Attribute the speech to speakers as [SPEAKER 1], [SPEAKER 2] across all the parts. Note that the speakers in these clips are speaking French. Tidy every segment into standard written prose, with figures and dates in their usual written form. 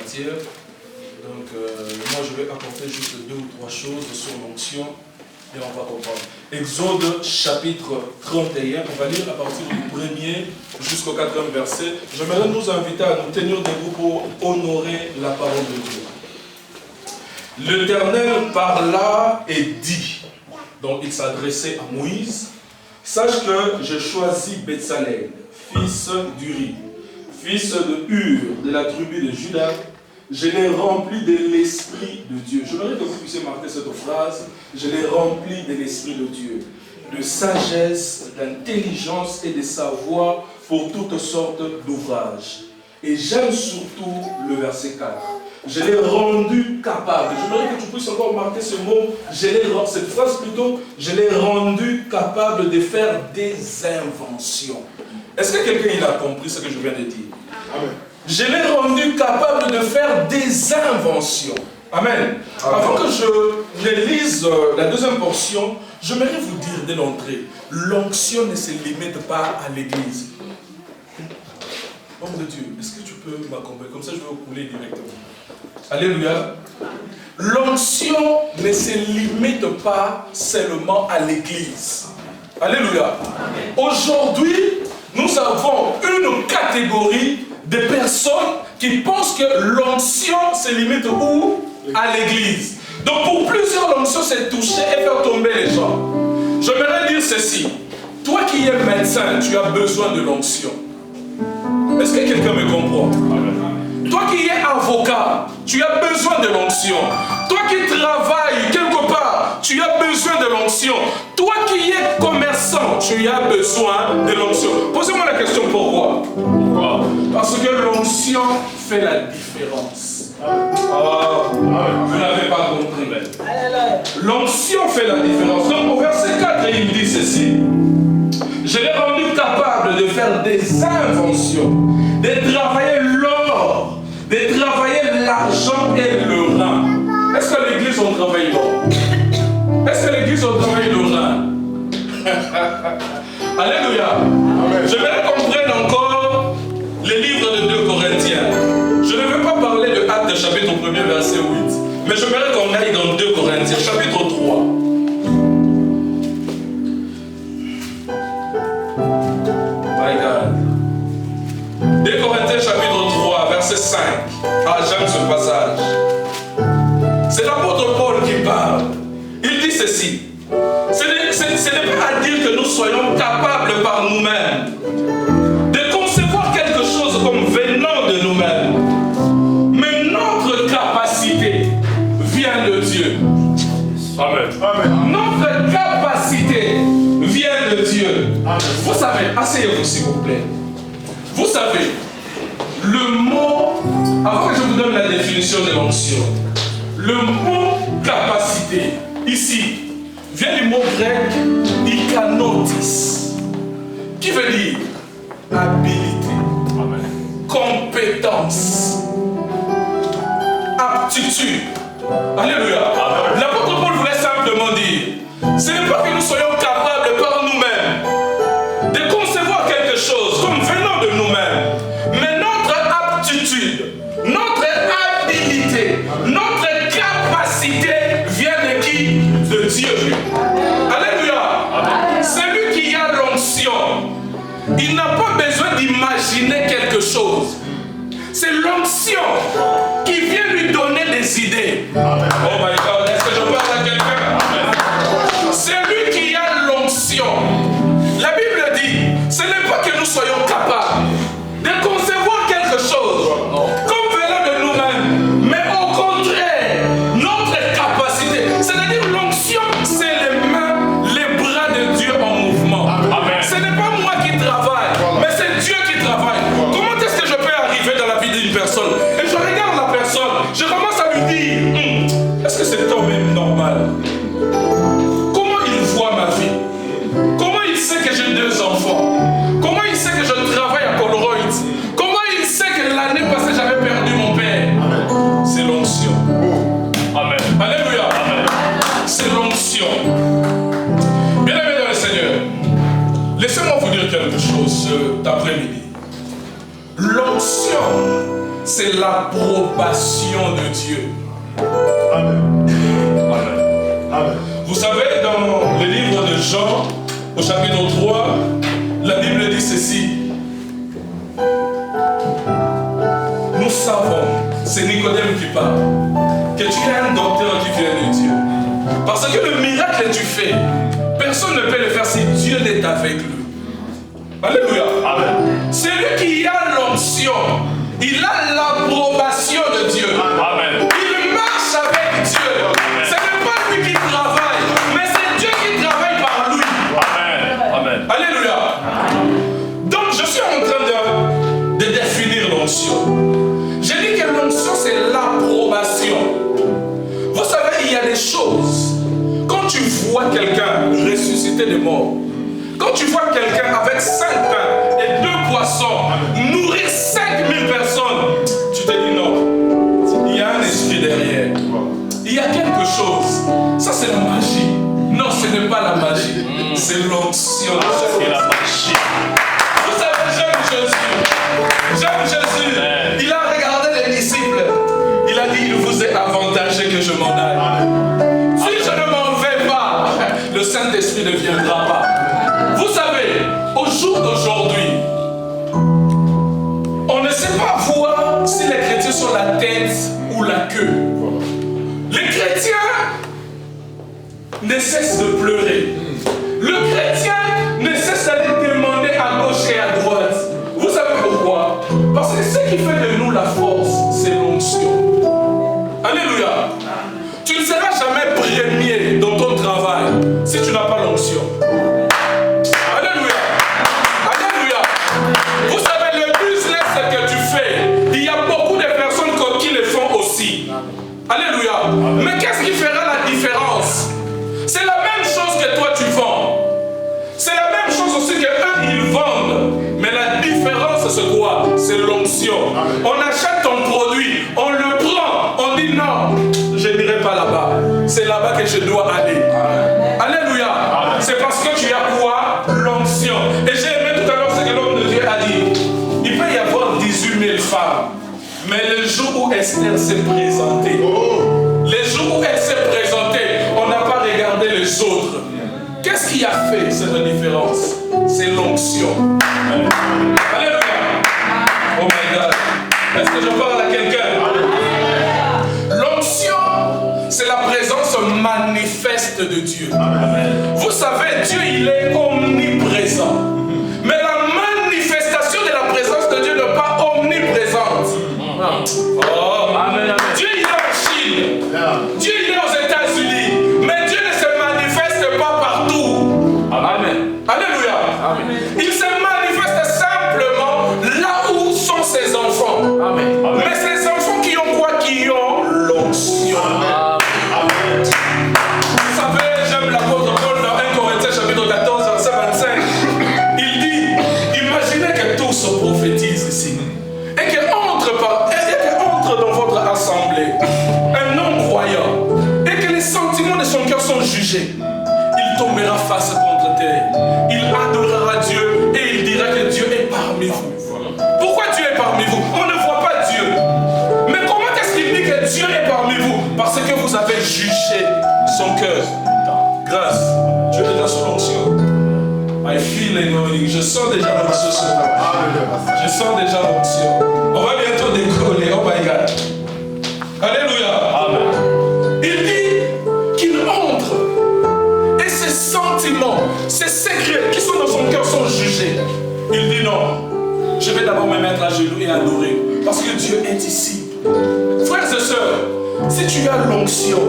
[SPEAKER 1] matière. Donc, moi, je vais apporter juste 2 ou 3 choses sur l'onction et on va comprendre. Exode chapitre 31, on va lire à partir du 1er jusqu'au 4e verset. J'aimerais nous inviter à nous tenir debout pour honorer la parole de Dieu. L'Éternel parla et dit, donc il s'adressait à Moïse, sache que j'ai choisi Betsalel, fils d'Uri, fils de Hur, de la tribu de Juda. Je l'ai rempli de l'Esprit de Dieu. Je voudrais que vous puissiez marquer cette phrase. Je l'ai rempli de l'Esprit de Dieu, de sagesse, d'intelligence et de savoir pour toutes sortes d'ouvrages. Et j'aime surtout le verset 4. Je l'ai rendu capable. Je voudrais que tu puisses encore marquer ce mot, cette phrase plutôt, je l'ai rendu capable de faire des inventions. Est-ce que quelqu'un a compris ce que je viens de dire? Amen. Je l'ai rendu capable de faire des inventions. Amen. Amen. Avant que je ne lise la deuxième portion, j'aimerais vous dire dès l'entrée, l'onction ne se limite pas à l'église. Homme de Dieu, est-ce que tu peux m'accompagner? Comme ça, je vais vous couler directement. Alléluia. L'onction ne se limite pas seulement à l'église. Alléluia. Aujourd'hui, nous avons une catégorie de personnes qui pensent que l'onction se limite où? À l'église. Donc pour plusieurs, l'onction c'est toucher et faire tomber les gens. J'aimerais dire ceci. Toi qui es médecin, tu as besoin de l'onction. Est-ce que quelqu'un me comprend? Toi qui es avocat, tu as besoin de l'onction. Toi qui travailles quelque part, tu as besoin de l'onction. Toi qui es commerçant, tu as besoin de l'onction. Posez-moi la question, pourquoi? Parce que l'onction fait la différence. Vous n'avez pas compris. L'onction fait la différence. Donc au verset 4, il dit ceci. Je l'ai rendu capable de faire des inventions, de travailler l'or, de travailler l'argent et le rein. Est-ce que l'église a travaillé l'or? Est-ce que l'église a travaillé le rein? Alléluia. J'aimerais comprendre encore les livres de 2 Corinthiens. Je ne veux pas parler de Actes chapitre 1er verset 8, mais j'aimerais qu'on aille dans 2 Corinthiens chapitre 3. My God. 2 Corinthiens chapitre 3 verset 5. Ah, j'aime ce passage. C'est l'apôtre Paul qui parle. Il dit ceci. Ce n'est pas à dire que nous soyons capables par nous-mêmes de concevoir quelque chose comme venant de nous-mêmes. Mais notre capacité vient de Dieu. Amen. Amen. Notre capacité vient de Dieu. Amen. Vous savez, asseyez-vous s'il vous plaît. Vous savez, le mot, avant que je vous donne la définition de l'onction, le mot capacité, ici, vient du mot grec ikanotis, qui veut dire habilité, amen, compétence, aptitude. Alléluia. Amen. L'apôtre Paul voulait simplement dire, ce n'est pas que nous soyons capables par nous-mêmes de concevoir quelque chose comme venant de nous-mêmes, mais notre aptitude, notre habilité, notre capacité vient de qui? De Dieu. Alléluia. Celui qui a l'onction, il n'a pas besoin d'imaginer quelque chose. C'est l'onction qui vient lui donner des idées. Amen. Oh my God, est-ce que je parle à quelqu'un? C'est lui qui a l'onction. La Bible dit, ce n'est pas que nous soyons capables de concevoir quelque chose comme venant de nous-mêmes, mais au contraire, notre capacité, c'est-à-dire l'onction, c'est les mains, les bras de Dieu en mouvement. Amen. Ce n'est pas moi qui travaille, mais c'est Dieu qui travaille. Comment est-ce que je peux arriver dans la vie d'une personne et je regarde la personne, je commence à lui dire, est-ce que c'est toi-même normal? Comment il voit ma vie? Comment il sait que j'ai 2 enfants? Comment il sait que je travaille à Colruyt? Comment il sait que l'année passée j'avais perdu mon père? C'est l'onction. Amen. Alléluia. Amen. C'est l'onction. Bien-aimés dans le Seigneur, laissez-moi vous dire quelque chose cet après-midi. L'onction, c'est l'approbation de Dieu.
[SPEAKER 2] Amen. Amen. Amen.
[SPEAKER 1] Vous savez, dans le livre de Jean, au chapitre 3, la Bible dit ceci. Nous savons, c'est Nicodème qui parle, que tu es un docteur qui vient de Dieu. Parce que le miracle que tu fais, personne ne peut le faire si Dieu n'est avec lui. Alléluia.
[SPEAKER 2] Amen.
[SPEAKER 1] Celui qui a l'onction, il a l'approbation de Dieu.
[SPEAKER 2] Amen.
[SPEAKER 1] Il marche avec Dieu. Ce n'est pas lui qui travaille, mais c'est Dieu qui travaille par lui.
[SPEAKER 2] Amen. Amen.
[SPEAKER 1] Alléluia. Donc je suis en train de définir l'onction. J'ai dit que l'onction c'est l'approbation. Vous savez, il y a des choses. Quand tu vois quelqu'un ressuscité des morts, quand tu vois quelqu'un avec 5 pains et 2 poissons nourrir 5000 personnes, tu te dis non, il y a un esprit derrière. Il y a quelque chose. Ça c'est la magie. Non, ce n'est pas la magie. C'est l'onction.
[SPEAKER 2] C'est la magie.
[SPEAKER 1] Vous savez, j'aime Jésus. J'aime Jésus. Il a regardé les disciples. Il a dit, il vous est avantageux que je m'en aille. Si je ne m'en vais pas, le Saint-Esprit ne viendra pas. Vous savez, au jour d'aujourd'hui, on ne sait pas voir si les chrétiens sont la tête ou la queue. Les chrétiens ne cessent de pleurer. Le chrétien ne cesse d'aller demander à gauche et à droite. Vous savez pourquoi? Parce que ce qui fait de nous la force, c'est l'onction. Alléluia. Tu ne seras jamais premier dans ton travail si tu n'as pas l'onction. Alléluia. Alléluia. Vous savez, le business que tu fais, il y a beaucoup de personnes qui le font aussi. Alléluia. Mais qu'est-ce qui fera la différence? C'est la même chose que toi tu vends. C'est la même chose aussi que eux ils vendent. Mais la différence c'est quoi? C'est l'onction. On achète ton produit, on le prend, on dit non, je n'irai pas là-bas. C'est là-bas que je dois aller. Alléluia. C'est parce que tu as quoi? L'onction. Et j'ai aimé tout à l'heure ce que l'homme de Dieu a dit. Il peut y avoir 18 000 femmes. Mais le jour où Esther s'est présentée, le jour où elle s'est présentée, on n'a pas regardé les autres. Qu'est-ce qui a fait cette différence? C'est l'onction. Alléluia. Oh my God. Est-ce que je parle à quelqu'un? L'onction, c'est la présence manifeste de Dieu. Vous savez, Dieu, il est omniprésent. Mais la manifestation de la présence de Dieu n'est pas omniprésente. Oh, amen. Dieu, il est en Chine. Dieu, il est aux États-Unis. Mais Dieu ne se manifeste pas partout. Amen. Alléluia. Amen. Il se manifeste simplement là où sont ses enfants. Amen. Mais ces enfants qui ont quoi? Qui ont l'onction. Amen. Vous savez, j'aime l'apôtre Paul dans 1 Corinthiens chapitre 14, verset 25. Il dit, imaginez que tous prophétisent ici. Et que entre dans votre assemblée un homme croyant et que les sentiments de son cœur sont jugés. Il tombera face contre terre. Il adorera Dieu et il dira que Dieu est parmi vous. Pourquoi Dieu est parmi vous? On ne voit pas Dieu. Mais comment est-ce qu'il dit que Dieu est parmi vous? Parce que vous avez jugé son cœur. Grâce, Dieu est déjà sur l'onction. I feel anointing. Je sens déjà l'onction sur toi. Je sens déjà l'onction. On va bientôt décoller. Oh my God. Alléluia. Amen. Il dit qu'il entre et ses sentiments, ses secrets qui sont dans son cœur sont jugés. Il dit non, je vais d'abord me mettre à genoux et adorer parce que Dieu est ici. Frères et sœurs, si tu as l'onction,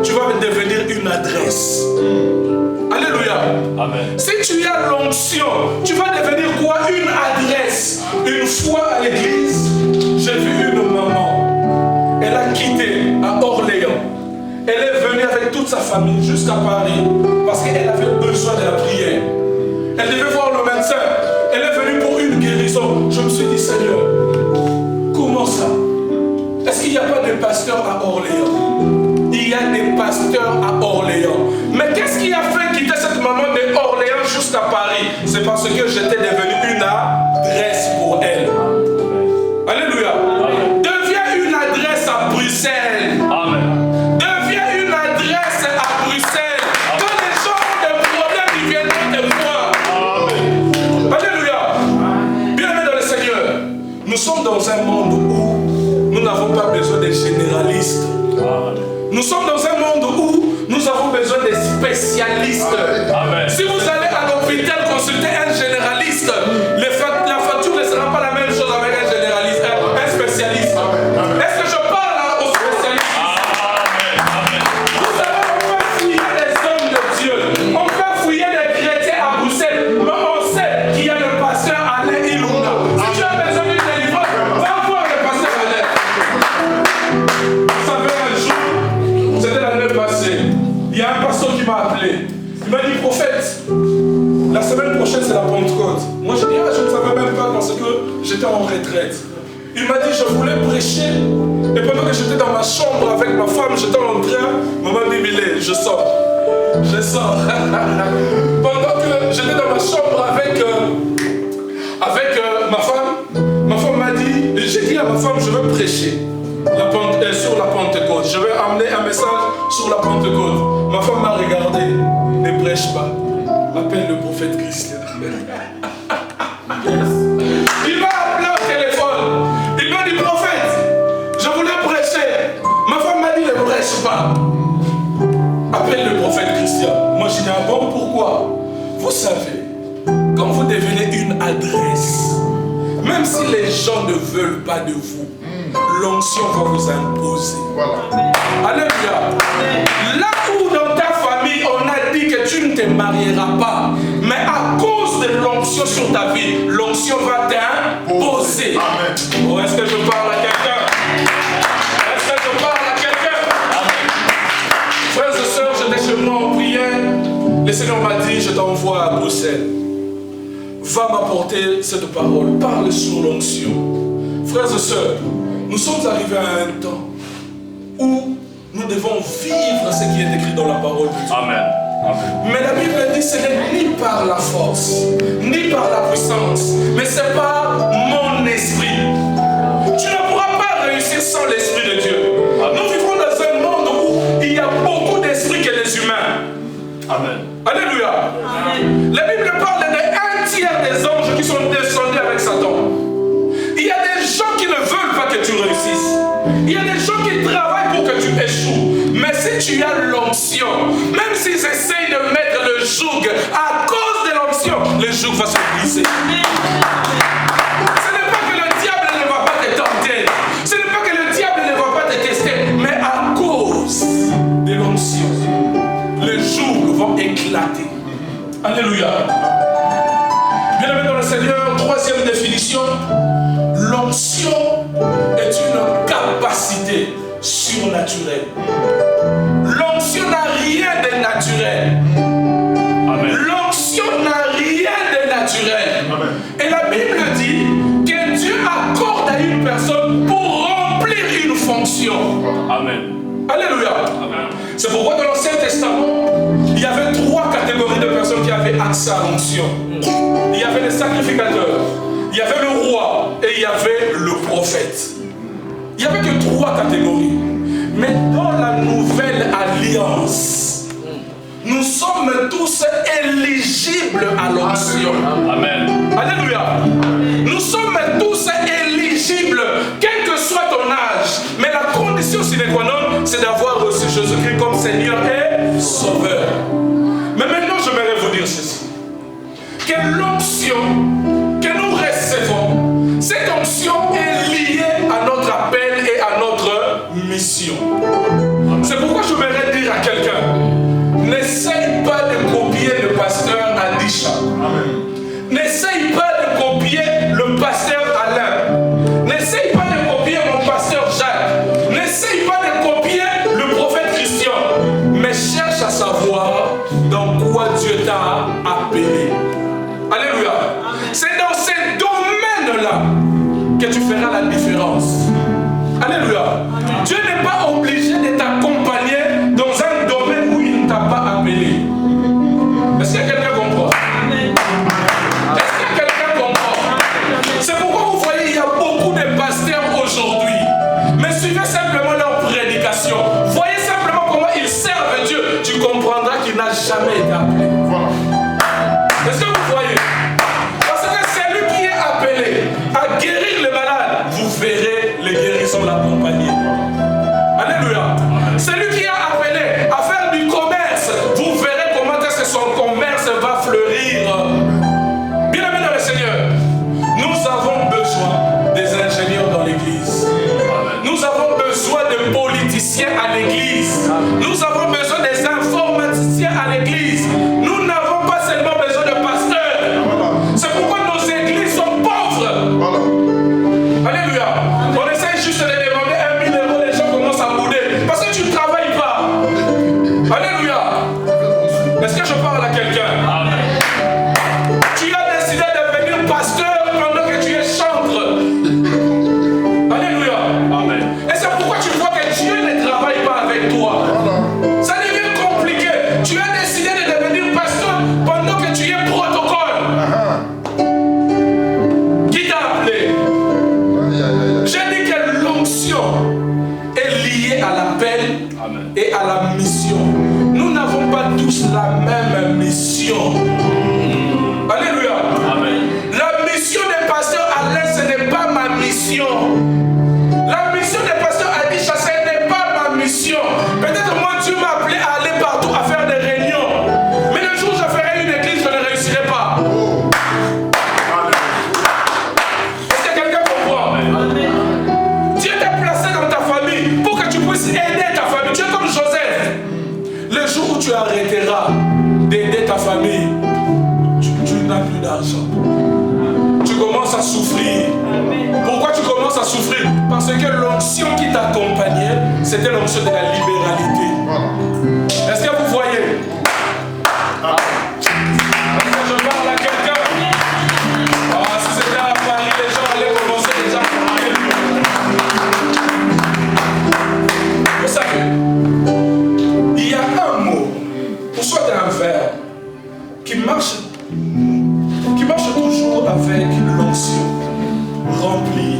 [SPEAKER 1] tu vas devenir une adresse. Alléluia. Amen. Si tu as l'onction, tu vas devenir quoi? Une adresse. Une fois à l'église, j'ai vu une maman. Elle a quitté à Orléans. Elle est venue avec toute sa famille jusqu'à Paris parce qu'elle avait besoin de la prière. Elle devait voir le médecin. Elle est venue pour une guérison. Je me suis dit, Seigneur, comment ça? Est-ce qu'il n'y a pas de pasteur à Orléans? Il y a des pasteurs à Orléans. Mais qu'est-ce qui a fait quitter cette maman de Orléans jusqu'à Paris? C'est parce que j'étais devenu une adresse pour elle. Alléluia. Amen. spécialiste.
[SPEAKER 2] Amen.
[SPEAKER 1] Si vous allez à l'hôpital consulter un généraliste, la facture ne sera pas la même chose avec un généraliste, un spécialiste. Est-ce que je parle là aux spécialistes? Vous savez, on peut fouiller les hommes de Dieu, on peut fouiller les chrétiens à Bruxelles, mais on sait qu'il y a le pasteur Alain Ilunga. Si tu as besoin d'une délivrance, va voir le pasteur Alain. Vous savez, un jour, c'était l'année passée, il y a un pasteur qui m'a appelé. Il m'a dit, prophète, la semaine prochaine c'est la Pentecôte. Moi je dis, je ne savais même pas parce que j'étais en retraite. Il m'a dit, je voulais prêcher. Et pendant que j'étais dans ma chambre avec ma femme, j'étais en train, maman dit, Milé, je sors. Je sors. Pendant que j'étais dans ma chambre avec ma femme m'a dit, j'ai dit à ma femme, je veux prêcher sur la Pentecôte. Je vais amener un message sur la Pentecôte. Ma femme m'a regardé. Ne prêche pas. Appelle le prophète Christian. Il m'a appelé au téléphone. Il m'a dit, prophète, je voulais prêcher. Ma femme m'a dit, ne prêche pas. Appelle le prophète Christian. Moi, je dis, ah bon, pourquoi? Vous savez, quand vous devenez une adresse, même si les gens ne veulent pas de vous, l'onction va vous imposer. Voilà. Alléluia. Là où dans ta famille on a dit que tu ne te marieras pas, mais à cause de l'onction sur ta vie, l'onction va t'imposer. Oh, est-ce que je parle à quelqu'un? Est-ce que je parle à quelqu'un? Frères et sœurs, j'étais chez moi en prière. Le Seigneur m'a dit, je t'envoie à Bruxelles. Va m'apporter cette parole. Parle sur l'onction. Frères et sœurs, nous sommes arrivés à un temps où nous devons vivre ce qui est écrit dans la parole de Dieu.
[SPEAKER 2] Amen. Amen.
[SPEAKER 1] Mais la Bible dit ce n'est ni par la force, ni par la puissance, mais c'est par mon esprit. Tu ne pourras pas réussir sans l'esprit de Dieu. Amen. Nous vivons dans un monde où il y a beaucoup d'esprits que les humains.
[SPEAKER 2] Amen.
[SPEAKER 1] Alléluia. Amen. La Bible parle d'un tiers des anges qui sont descendus avec Satan. Il y a des gens qui ne veulent pas que tu réussisses. Il y a des gens qui travaillent pour que tu échoues. Mais si tu as l'onction, même s'ils essayent de mettre le joug, à cause de l'onction, le joug va se briser. Ce n'est pas que le diable ne va pas te tenter. Ce n'est pas que le diable ne va pas te tester. Mais à cause de l'onction, les jougs vont éclater. Alléluia. Bien-aimé dans le Seigneur, troisième définition. L'onction est une capacité surnaturelle. L'onction n'a rien de naturel.
[SPEAKER 2] Amen.
[SPEAKER 1] L'onction n'a rien de naturel. Amen. Et la Bible dit que Dieu accorde à une personne pour remplir une fonction.
[SPEAKER 2] Amen.
[SPEAKER 1] Alléluia.
[SPEAKER 2] Amen.
[SPEAKER 1] C'est pourquoi dans l'Ancien Testament, il y avait 3 catégories de personnes qui avaient accès à l'onction. Il y avait les sacrificateurs, il y avait le roi et il y avait le prophète. Il n'y avait que 3 catégories. Mais dans la nouvelle alliance, nous sommes tous éligibles à l'onction.
[SPEAKER 2] Amen.
[SPEAKER 1] Alléluia. Nous sommes tous éligibles, quel que soit ton âge. Mais la condition sine qua non, c'est d'avoir reçu Jésus-Christ comme Seigneur et Sauveur. Mais maintenant, j'aimerais vous dire ceci. Que l'onction que nous recevons, cette onction est liée à notre appel et à notre mission. C'est pourquoi je voudrais dire à quelqu'un, n'essaye pas de copier le pasteur Adisha. N'essaye pas de copier le pasteur Alain. N'essaye pas de copier mon pasteur Jacques. N'essaye pas de copier le prophète Christian. Mais cherche à savoir dans quoi Dieu t'a appelé. Alléluia. C'est dans ces domaines-là que tu feras la différence. Alléluia. Amen. Dieu n'est pas obligé de t'accompagner dans un domaine où il ne t'a pas appelé. Est-ce qu'il y a quelqu'un qui comprend? Est-ce qu'il y a quelqu'un qui comprend? C'est pourquoi vous voyez, il y a beaucoup de pasteurs aujourd'hui. Mais suivez simplement leur prédication. Voyez simplement comment ils servent Dieu. Tu comprendras qu'il n'a jamais été appelé. Est-ce que vous voyez? Parce que c'est lui qui est appelé à guérir les malades. Vous verrez les guérisons l'accompagner. Alléluia. C'est lui qui est appelé à faire du commerce. Vous verrez l'onction. Alléluia.
[SPEAKER 2] Amen.
[SPEAKER 1] La mission des pasteurs Alain, ce n'est pas ma mission. La mission des pasteurs Adi Chasser n'est pas ma mission. Peut-être moi, Dieu m'a appelé à aller partout à faire des réunions. Mais le jour où je ferai une église, je ne réussirai pas. Est-ce que quelqu'un comprend? Dieu t'a placé dans ta famille pour que tu puisses aider ta famille. Tu es comme Joseph. Le jour où tu arrêteras d'aider ta famille, tu n'as plus d'argent. Tu commences à souffrir. Pourquoi tu commences à souffrir? Parce que l'onction qui t'accompagnait, c'était l'onction de la libéralité. Est-ce que vous voyez? Est-ce que je parle à quelqu'un? Si c'était à Paris, les gens allaient commencer déjà à parler. Vous savez, il y a un mot, ou soit un verbe, qui marche toujours avec l'onction. Rempli.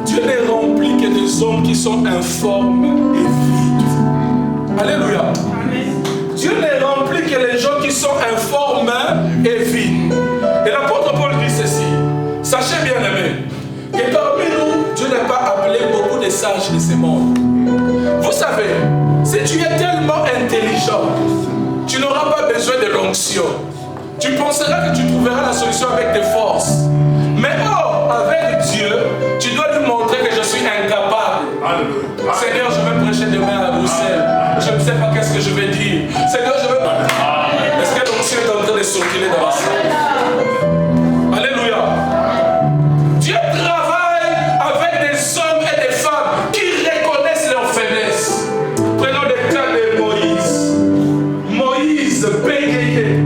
[SPEAKER 1] Dieu n'est rempli que des hommes qui sont informes et vides. Alléluia. Dieu n'est rempli que les gens qui sont informes et vides. Et l'apôtre Paul dit ceci. Sachez bien aimés, que parmi nous, Dieu n'a pas appelé beaucoup de sages de ce monde. Vous savez, si tu es tellement intelligent, tu n'auras pas besoin de l'onction. Tu penseras que tu trouveras la solution avec tes forces. Mais avec Dieu, tu dois lui montrer que je suis incapable. Alléluia. Seigneur, je vais prêcher demain à Bruxelles. Je ne sais pas qu'est-ce que je vais dire. Seigneur, je vais... Est-ce que l'onction est en train de circuler dans la salle? Alléluia. Dieu travaille avec des hommes et des femmes qui reconnaissent leurs faiblesses. Prenons le cas de Moïse. Moïse bégayait.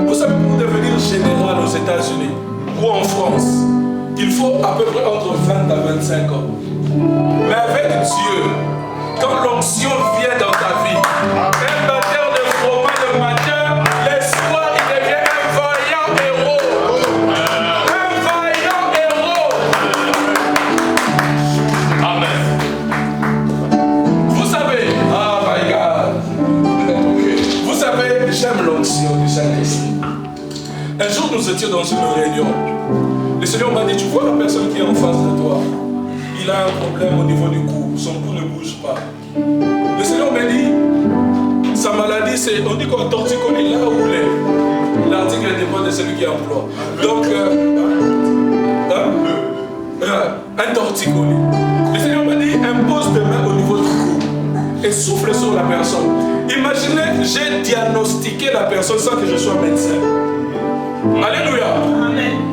[SPEAKER 1] Vous savez, pour devenir général aux États-Unis ou en France, il faut à peu près entre 20 à 25 ans. Mais avec Dieu, quand l'onction vient dans ta vie, un batteur de fromage le matin, le soir, il devient un vaillant héros. Un vaillant héros. Amen. Vous savez, my God. Vous savez, j'aime l'onction du Saint-Esprit. Un jour, nous étions dans une réunion. Le Seigneur m'a dit, tu vois la personne qui est en face de toi, il a un problème au niveau du cou, son cou ne bouge pas. Le Seigneur m'a dit, sa maladie, c'est, on dit quoi, torticolis, là où l'est. L'article dépend de celui qui emploie. Donc, un torticolis. Le Seigneur m'a dit, impose tes mains au niveau du cou et souffle sur la personne. Imaginez, j'ai diagnostiqué la personne sans que je sois médecin. Alléluia.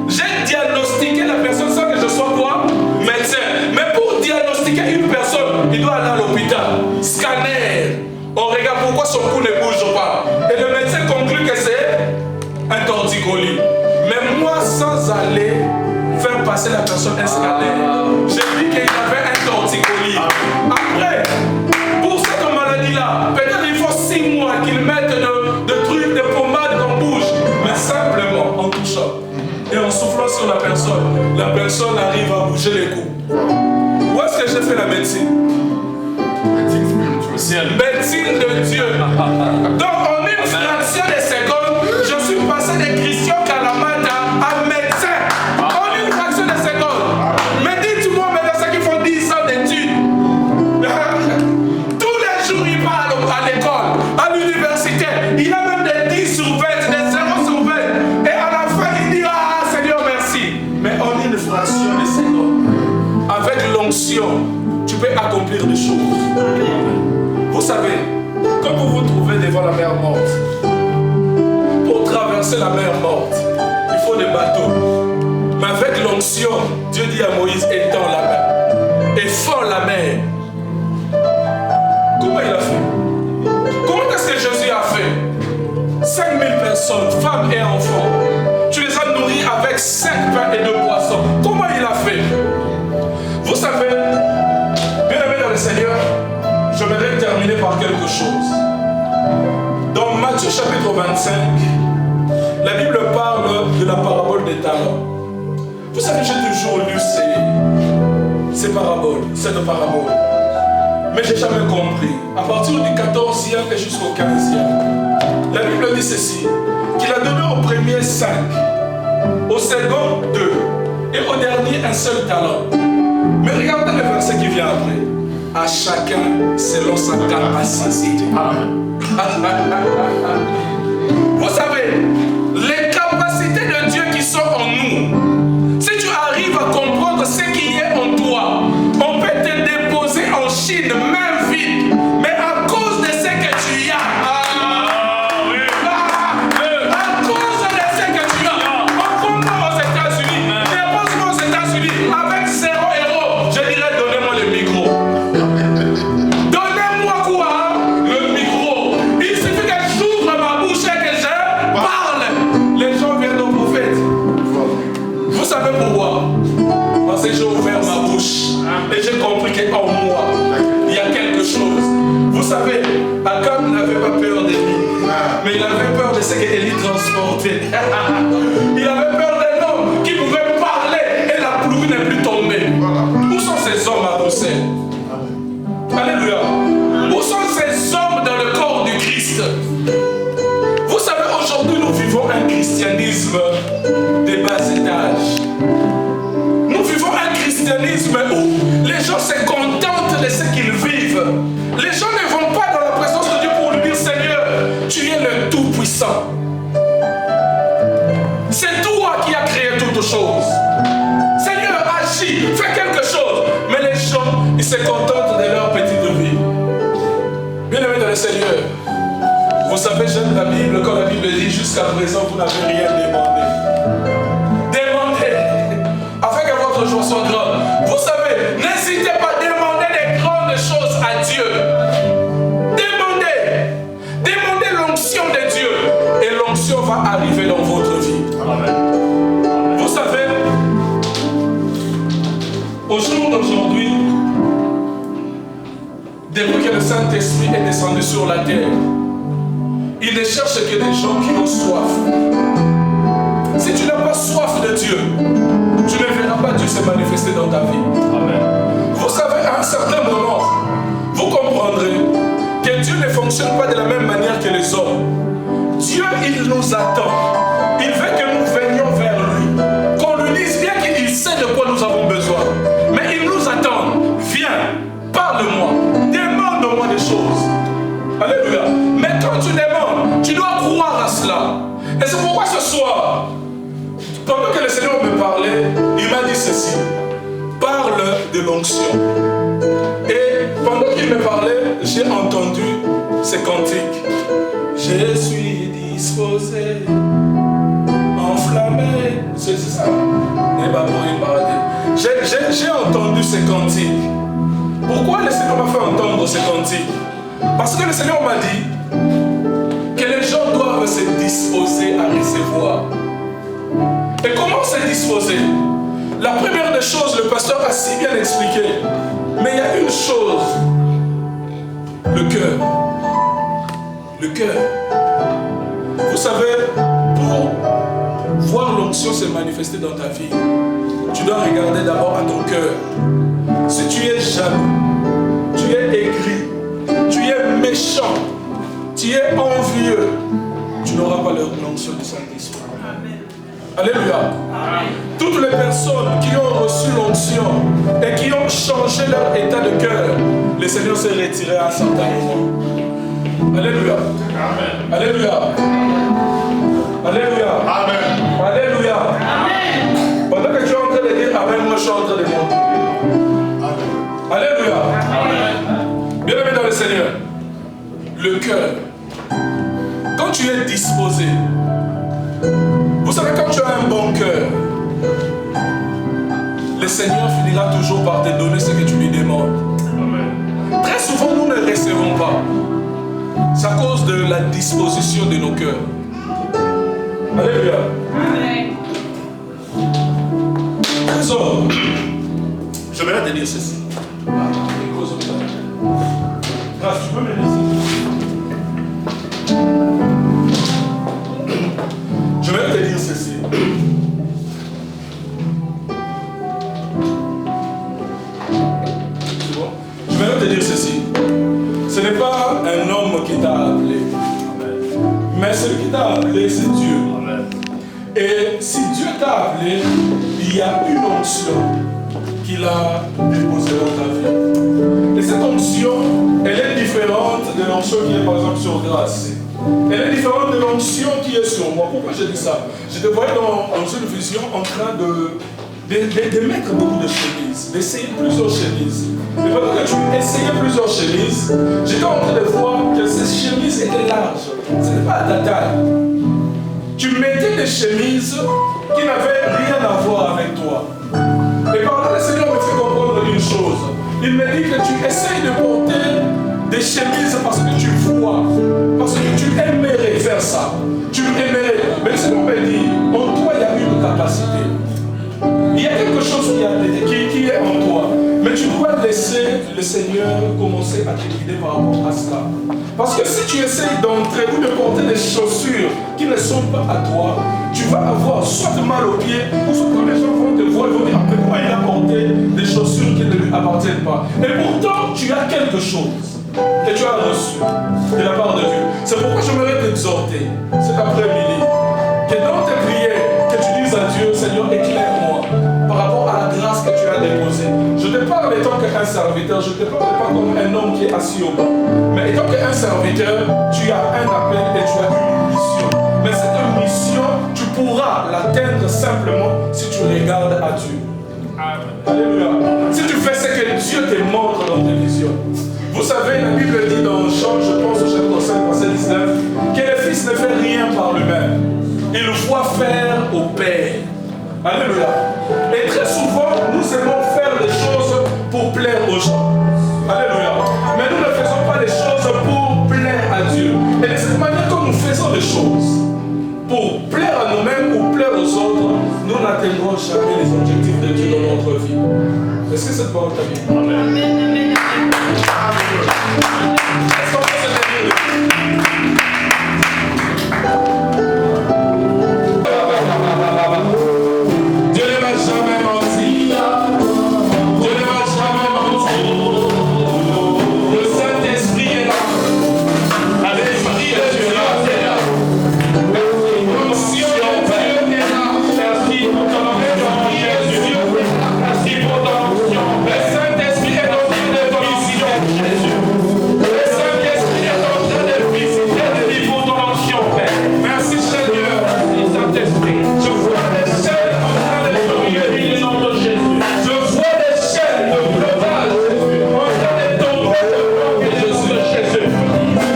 [SPEAKER 1] J'ai diagnostiqué la personne sans que je sois quoi? Médecin. Mais pour diagnostiquer une personne, il doit aller à l'hôpital. Scanner. On regarde pourquoi son cou ne bouge pas. Et le médecin conclut que c'est un torticolis. Mais moi, sans aller faire passer la personne un scanner, j'ai dit qu'il avait un torticolis. Après, pour cette maladie-là, peut-être il faut 6 mois qu'il mette de trucs, de pommades qu'on bouge. Mais simplement, en touchant et en soufflant sur la personne arrive à bouger les coups. Où est-ce que j'ai fait la médecine? Médecine de Dieu. Donc en une fraction de seconde, je suis passé de Christian Kalamata à médecin. En une fraction de seconde. Mais dites-moi maintenant ceux qui font 10 ans d'études. Tous les jours il va à l'école, à l'université. Il a même des 10 sur 20, des 0 sur 20. Et à la fin il dit, ah Seigneur merci. Mais en une fraction de seconde, avec l'onction, tu peux accomplir des choses. Vous savez, quand vous vous trouvez devant la mer morte, pour traverser la mer morte, il faut des bateaux. Mais avec l'onction, Dieu dit à Moïse, étends la main et fends la mer. Comment il a fait? Comment est-ce que Jésus a fait? 5000 personnes, femmes et enfants. Tu les as nourris avec 5 pains et 2 poissons. Comment il a fait? Vous savez, bien aimé dans le Seigneur, je voudrais terminer par quelque chose. Dans Matthieu chapitre 25, la Bible parle de la parabole des talents. Vous savez, j'ai toujours lu ces paraboles, cette parabole. Mais je n'ai jamais compris. À partir du 14e et jusqu'au 15e, la Bible dit ceci, qu'il a donné au premier 5, au second 2, et au dernier un seul talent. Mais regardez le verset qui vient après. À chacun selon sa capacité. Vous savez, les capacités de Dieu qui sont en nous, si tu arrives à comprendre ce qui est en toi, on peut te déposer en Chine, main vide, mais à cause de ce que tu as, à cause de ce que tu as, on comprend aux États-Unis, dépose-moi aux États-Unis, avec 0 €, je dirais donnez-moi le micro. Donnez-moi quoi? Le micro. Il suffit que j'ouvre ma bouche et que je parle. Les gens viennent au prophète. Vous savez pourquoi? Parce que j'ai ouvert ma bouche et j'ai compris qu'en moi, il y a quelque chose. Vous savez, Akab n'avait pas peur d'Élie, mais il avait peur de ce qu'Élie transportait. Il avait peur d'un homme qui pouvait parler et la pluie n'est plus tombée. Où sont ces hommes à Bruxelles? Alléluia. Où sont ces hommes dans le corps du Christ? Vous savez, aujourd'hui, nous vivons un christianisme de bas étage. Nous vivons un christianisme où les gens se contentent de ce qu'ils vivent. Les gens ne vont pas dans la présence de Dieu pour lui dire, Seigneur, tu es le Tout-Puissant. C'est toi qui as créé toutes choses. Seigneur, agis, fais quelque chose. Mais les gens, ils se contentent de leur petite vie. Bien-aimés dans le Seigneur, vous savez, j'aime la Bible, quand la Bible dit jusqu'à présent, vous n'avez rien demandé. Demandez, afin que votre joie soit grande. Vous savez, n'hésitez pas à demander des grandes choses à Dieu. Demandez l'onction de Dieu, et l'onction va arriver dans votre vie. Amen. Vous savez, au jour d'aujourd'hui, depuis que le Saint-Esprit est descendu sur la terre, il ne cherche que des gens qui ont soif. Si tu n'as pas soif de Dieu, tu ne verras pas Dieu se manifester dans ta vie. Amen. Vous savez, à un certain moment, vous comprendrez que Dieu ne fonctionne pas de la même manière que les hommes. Dieu, il nous attend. Il veut que nous venions vers lui. Qu'on lui dise bien qu'il sait de quoi nous avons besoin. Mais il nous attend. Viens, parle-moi, demande-moi des choses. Alléluia. Mais quand tu demandes, tu dois croire à cela. Et c'est pourquoi ce soir, pendant que le Seigneur me parlait, il m'a dit ceci. Parle de l'onction. Et pendant qu'il me parlait, j'ai entendu ces cantiques. Je suis disposé, enflammé. C'est ça. J'ai entendu ces cantiques. Pourquoi le Seigneur m'a fait entendre ces cantiques? Parce que le Seigneur m'a dit que les gens doivent se disposer à recevoir. Et comment se disposer? La première des choses, le pasteur a si bien expliqué. Mais il y a une chose. Le cœur. Le cœur. Vous savez, pour voir l'onction se manifester dans ta vie, tu dois regarder d'abord à ton cœur. Si tu es jaloux, tu es aigri, tu es méchant, tu es envieux, tu n'auras pas l'onction du Saint-Esprit. Alléluia. Amen. Toutes les personnes qui ont reçu l'onction et qui ont changé leur état de cœur, le Seigneur s'est retiré à un certain moment. Alléluia. Amen. Alléluia. Alléluia. Amen. Alléluia. Amen. Pendant que tu es en train de dire Amen, moi je suis en train de monter. Alléluia. Amen. Bien-aimé dans le Seigneur, le cœur, quand tu es disposé, vous savez, quand tu as un bon cœur, le Seigneur finira toujours par te donner ce que tu lui demandes. Amen. Très souvent, nous ne recevons pas. C'est à cause de la disposition de nos cœurs. Alléluia. Amen. Trésor, je vais te dire ceci. Grâce, tu peux me laisser. ceci. Ce n'est pas un homme qui t'a appelé. Mais celui qui t'a appelé, c'est Dieu. Et si Dieu t'a appelé, il y a une onction qu'il a déposée dans ta vie. Et cette onction, elle est différente de l'onction qui est par exemple sur Grâce. Elle est différente de l'onction qui est sur moi. Pourquoi je dis ça? Je te voyais dans une vision en train de mettre beaucoup de chemises, d'essayer plusieurs chemises. Et pendant que tu essayais plusieurs chemises, j'étais en train de voir que ces chemises étaient larges. Ce n'est pas à ta taille. Tu mettais des chemises qui n'avaient rien à voir avec toi. Et par là, le Seigneur me fait comprendre une chose. Il me dit que tu essayes de porter des chemises parce que tu vois, parce que tu aimerais faire ça. Tu aimerais. Mais le Seigneur me dit, en toi, il y a une capacité. Il y a quelque chose qui est en toi. Mais tu dois laisser le Seigneur commencer à te guider par rapport à cela. Parce que si tu essayes d'entrer ou de porter des chaussures qui ne sont pas à toi, tu vas avoir soit mal aux pieds, ou soit quand les gens vont te voir, ils vont dire pourquoi il a porté des chaussures qui ne lui appartiennent pas. Et pourtant, tu as quelque chose que tu as reçu de la part de Dieu. C'est pourquoi j'aimerais t'exhorter cet après-midi que dans tes prières, que tu dises à Dieu, Seigneur, éclaire-moi par rapport à la grâce que tu as déposée. Je te parle étant qu'un serviteur, je ne te parle pas comme un homme qui est assis au banc. Mais étant qu'un serviteur, tu as un appel et tu as une mission. Mais cette mission, tu pourras l'atteindre simplement si tu regardes à Dieu. Alléluia. Si tu fais ce que Dieu te montre dans tes visions. Vous savez, la Bible dit dans Jean, je pense au chapitre 5, verset 19, que le Fils ne fait rien par lui-même. Il voit faire au Père. Alléluia. Et très souvent, nous aimons faire des choses pour plaire aux gens. Alléluia. Mais nous ne faisons pas les choses pour plaire à Dieu. Et de cette manière, quand nous faisons les choses pour plaire à nous-mêmes ou plaire aux autres, nous n'atteindrons jamais les objectifs de Dieu dans notre vie. Est-ce que cette parole t'a bien? Amen. Amen. Est-ce qu'on peut se tenir? Dieu ne va jamais mentir. Dieu ne va jamais mentir. Le Saint-Esprit est là. L'Esprit de Dieu est là. L'onction de Dieu est là. Merci pour ton onction, Jésus. Merci pour ton onction. Le Saint-Esprit est en train de visiter Jésus. Le Saint-Esprit est en train de visiter le niveau de ton onction, Père. Merci Seigneur. Merci Saint-Esprit. Je vois les chaînes en train de tomber le nom de Jésus. Je vois les chaînes de blocage en train de tomber le nom de Jésus.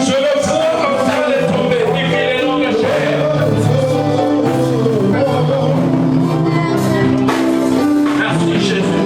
[SPEAKER 1] Je le vois en train de tomber le nom de Jésus. Merci Jésus.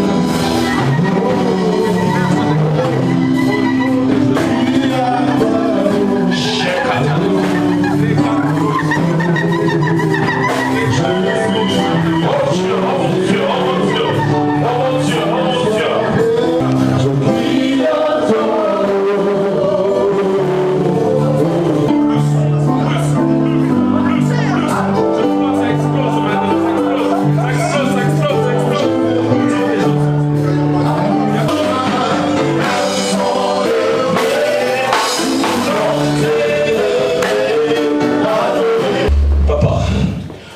[SPEAKER 3] Papa,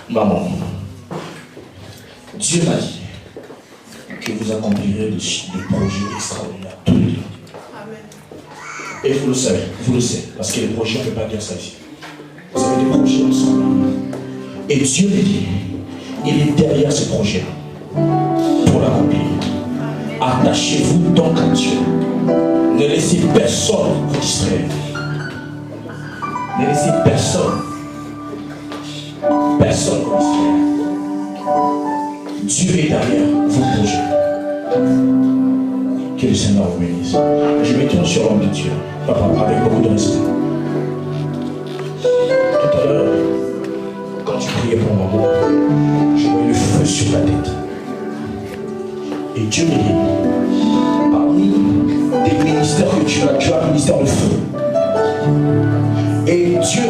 [SPEAKER 3] maman, Dieu m'a dit que vous accomplirez des projets extraordinaires tous les deux. Et vous le savez, parce que les projets, on ne peut pas dire ça ici. Vous avez des projets ensemble. Et Dieu me dit, il est derrière ces projets-là pour l'accomplir. Attachez-vous donc à Dieu. Ne laissez personne vous distraire. Ne laissez personne vous distraire. Dieu est derrière vos projets. Que le Seigneur vous bénisse. Je me tourne sur l'homme de Dieu, papa, avec beaucoup de respect. Tout à l'heure, quand tu priais pour maman, je voyais le feu sur ta tête. Et Dieu me dit, parmi des ministères que tu as un ministère de feu. Et Dieu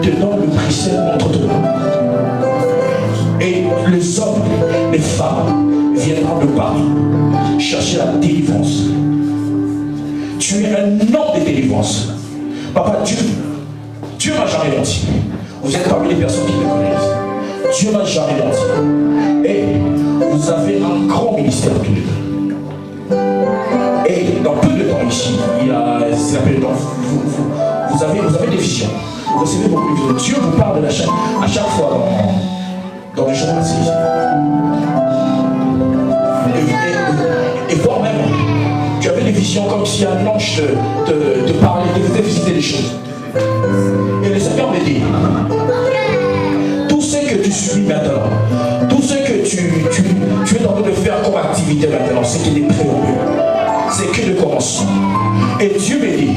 [SPEAKER 3] te donne le précepte entre tes mains. Et les hommes, les femmes viendront de partout chercher la délivrance. Tu es un homme de délivrance. Papa, Dieu m'a jamais menti. Vous êtes parmi les personnes qui me connaissent. Dieu m'a jamais menti. Et vous avez un grand ministère tous les deux. Et dans peu de temps ici, il y a peu de temps, vous avez des visions. Vous recevez beaucoup de visions. Dieu vous parle à chaque fois dans les jours passés. Et toi-même, tu avais des visions comme si un ange te parlait, te faisait visiter les choses. Et le Seigneur me dit, tout ce que tu suis maintenant, tout ce que tu es en train de faire comme activité maintenant, c'est qu'il est préambule. C'est que le commencement. Et Dieu me dit,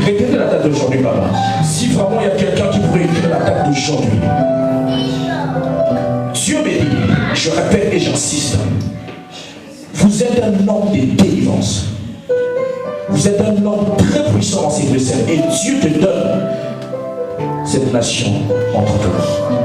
[SPEAKER 3] retenez la date d'aujourd'hui, papa. Si vraiment il y a quelqu'un qui pourrait écrire la date d'aujourd'hui, Dieu me dit, je répète et j'insiste, vous êtes un homme de délivrance. Vous êtes un homme très puissant dans ces deux scènes. Et Dieu te donne cette nation entre tes mains.